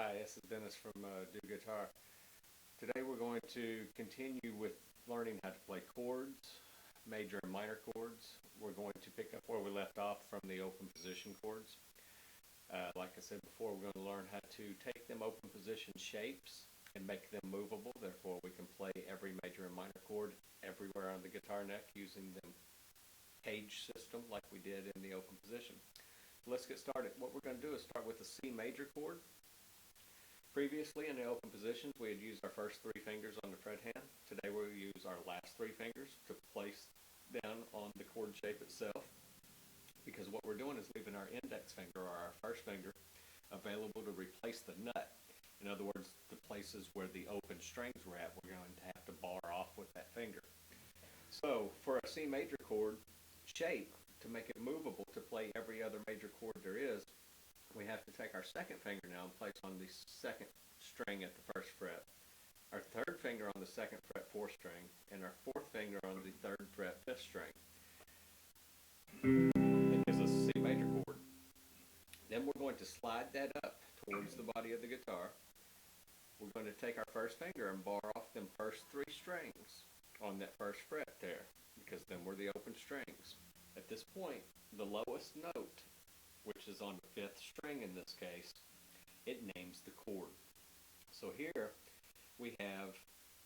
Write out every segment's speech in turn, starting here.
Hi, this is Dennis from Do Guitar. Today we're going to continue with learning how to play chords, major and minor chords. We're going to pick up where we left off from the open position chords. Like I said before, we're going to learn how to take them open position shapes and make them movable. Therefore, we can play every major and minor chord everywhere on the guitar neck using the CAGED system like we did in the open position. Let's get started. What we're going to do is start with the C major chord. Previously in the open positions we had used our first three fingers on the fret hand. Today we'll use our last three fingers to place down on the chord shape itself, because what we're doing is leaving our index finger or our first finger available to replace the nut. In other words, the places where the open strings were at, we're going to have to bar off with that finger. So for a C major chord shape, to make it movable to play every other major chord there is, we have to take our second finger now and place on the second string at the first fret, our third finger on the second fret fourth string, and our fourth finger on the third fret fifth string. It gives us a C major chord. Then we're going to slide that up towards the body of the guitar. We're going to take our first finger and bar off them first three strings on that first fret there, because then we're the open strings. At this point, the lowest note, which is on the fifth string in this case, it names the chord. So here we have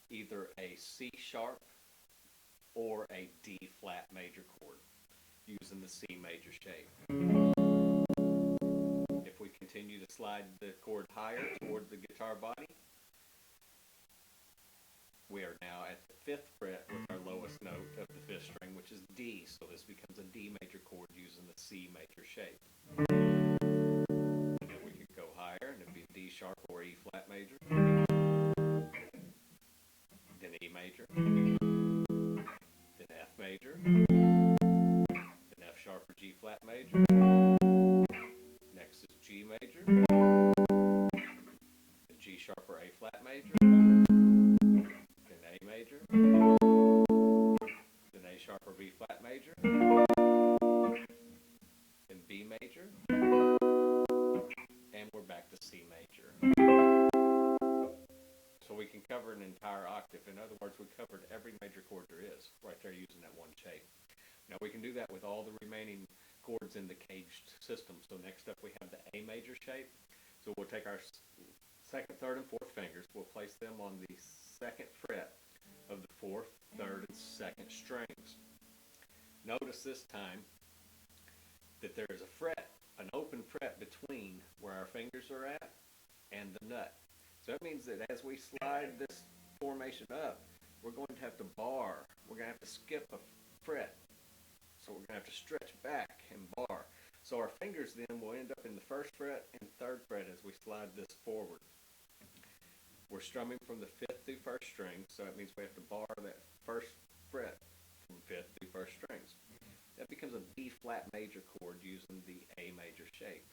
either a C sharp or a D flat major chord using the C major shape. If we continue to slide the chord higher toward the guitar body, we are now at the fifth fret with our lowest note of the fifth string, which is D. So this becomes a D major chord using the C major shape. And then we could go higher, and it'd be D sharp or E flat major, then E major, then F major, then F sharp or G flat major. Next is G major, then G sharp or A flat major, then A major, then A sharp or B flat major, then B major, and we're back to C major. So we can cover an entire octave. In other words, we covered every major chord there is right there using that one shape. Now we can do that with all the remaining chords in the CAGED system. So next up we have the A major shape. So we'll take our second, third, and fourth fingers. We'll place them on the second fret of the fourth, third, and second strings. Notice this time that there is a fret, an open fret between where our fingers are at and the nut. So that means that as we slide this formation up, we're going to have to bar. We're going to have to skip a fret. So we're going to have to stretch back and bar. So our fingers then will end up in the first fret and third fret as we slide this forward. We're strumming from the fifth through first string, so that means we have to bar that first fret from fifth through first strings. That becomes a B flat major chord using the A major shape.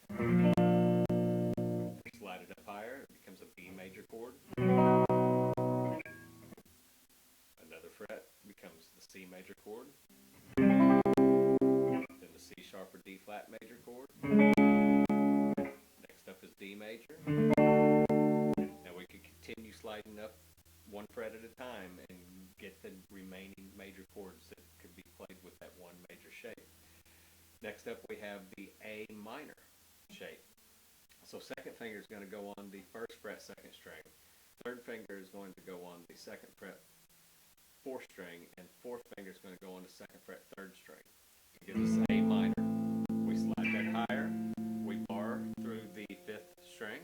Slide it up higher, it becomes a B major chord. Another fret becomes the C major chord. Then the C sharp or D flat major chord. Next up is D major. Now we can continue sliding up one fret at a time and get the remaining major chords that could be played with that one major shape. Next up we have the A minor shape. So second finger is going to go on the first fret second string. Third finger is going to go on the second fret fourth string, and fourth finger is going to go on the second fret third string. It gives us A minor. We slide that higher. We bar through the fifth string,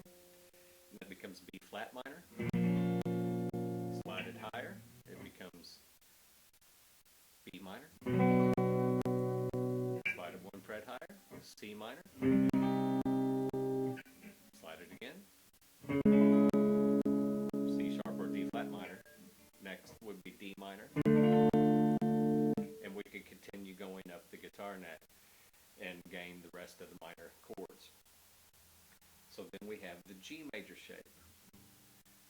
and that becomes B flat minor. Slide it higher. It becomes B minor. Slide it one fret higher. C minor. Slide it again. C sharp or D flat minor. Next would be D minor. And we could continue going up the guitar neck and gain the rest of the minor chords. So then we have the G major shape.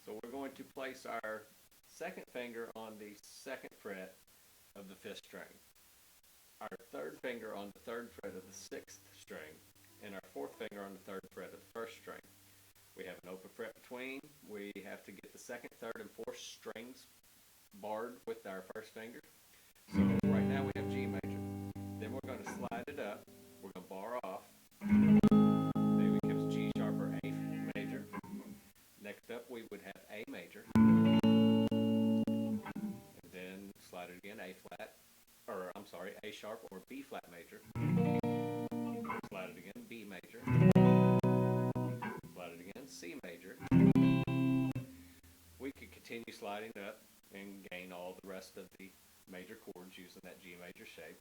So we're going to place our second finger on the second fret of the fifth string, our third finger on the third fret of the sixth string, and our fourth finger on the third fret of the first string. We have an open fret between. We have to get the second, third, and fourth strings barred with our first finger. So right now we have G major. Then we're going to slide it up. We're going to bar off. Then it becomes G sharp or A major. Next up we would have A major. And then slide it again, A flat, or I'm sorry, A sharp or B flat major. Slide it again, B major. Slide it again, C major. We could continue sliding up and gain all the rest of the major chords using that G major shape.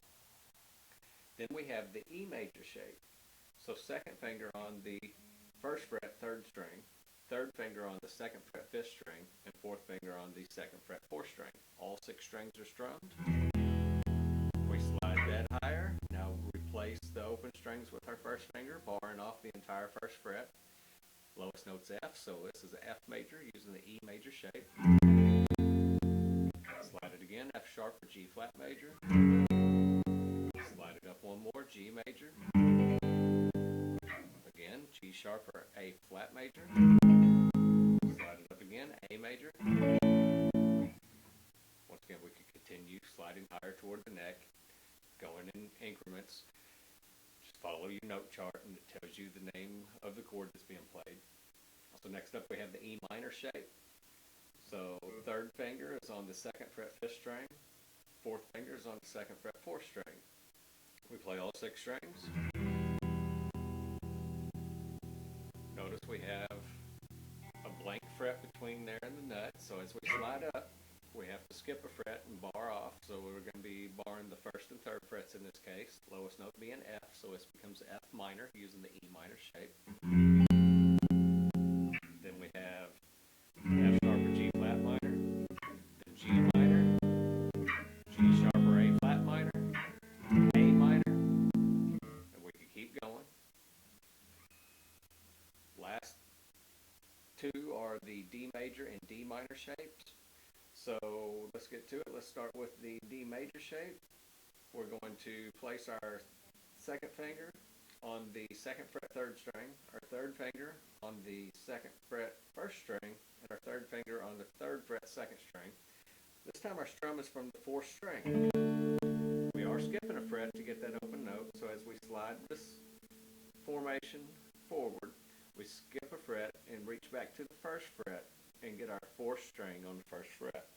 Then we have the E major shape. So second finger on the first fret, third string, third finger on the second fret, fifth string, and fourth finger on the second fret, fourth string. All 6 strings are strummed. We slide that higher. Now replace the open strings with our first finger, barring off the entire first fret. Lowest note's F, so this is an F major using the E major shape. Slide it again, F sharp or G flat major. Slide it up one more, G major. Again, G sharp or A flat major. Slide it up again, A major. Once again, we can continue sliding higher toward the neck, going in increments. Just follow your note chart and it tells you the name of the chord that's being played. So next up we have the E minor shape. So third finger is on the second fret, fifth string. Fourth finger is on the second fret, fourth string. We play all 6 strings. Notice we have a blank fret between there and the nut. So as we slide up, we have to skip a fret and bar off. So we're going to be barring the first and third frets in this case. Lowest note being F, so this becomes F minor using the E minor shape. Then we have F sharp or G flat minor, then G minor, G sharp or A flat minor, A minor, and we can keep going. Last 2 are the D major and D minor shapes. So let's get to it. Let's start with the D major shape. We're going to place our second finger on the second fret, third string, our third finger on the second fret, first string, and our third finger on the third fret, second string. This time our strum is from the fourth string. We are skipping a fret to get that open note, so as we slide this formation forward, we skip a fret and reach back to the first fret and get our fourth string on the first fret.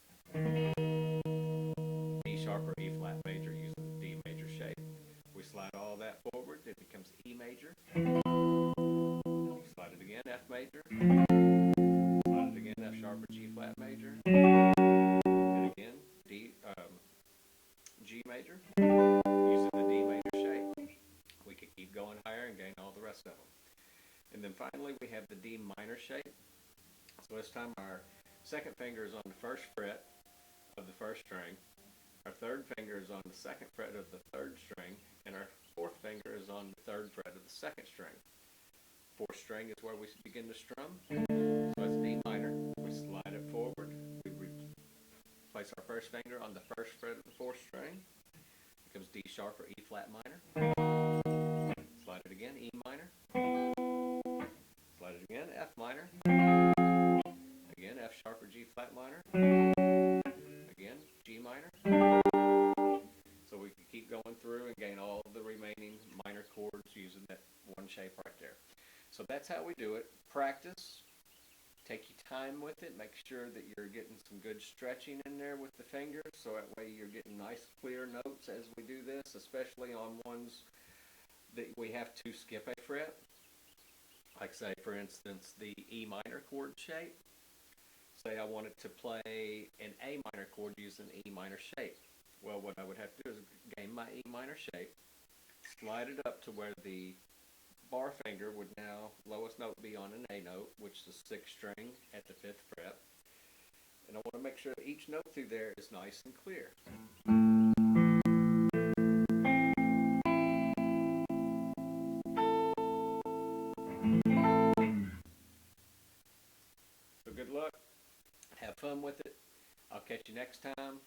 D sharp or E flat major using the D major shape. We slide all that forward, it becomes E major. Slide it again, F major. Slide it again, F sharp or G flat major. And again, G major using the D major shape. We could keep going higher and gain all the rest of them. And then finally we have the D minor shape. So this time our second finger is on the first fret of the first string. Our third finger is on the second fret of the third string, and our fourth finger is on the third fret of the second string. Fourth string is where we begin to strum. So it's D minor. We slide it forward. We place our first finger on the first fret of the fourth string. It becomes D sharp or E flat minor. Slide it again, E minor. Slide it again, F minor. Again, F sharp or G flat minor. Again, G minor. So we can keep going through and gain all the remaining minor chords using that one shape right there. So that's how we do it. Practice. Take your time with it. Make sure that you're getting some good stretching in there with the fingers, so that way you're getting nice clear notes as we do this, especially on ones that we have to skip a fret. Like say, for instance, the E minor chord shape. Say I wanted to play an A minor chord using E minor shape. Well, what I would have to do is gain my E minor shape, slide it up to where the bar finger would now, lowest note be on an A note, which is the 6th string at the 5th fret. And I want to make sure that each note through there is nice and clear. So good luck. Have fun with it. I'll catch you next time.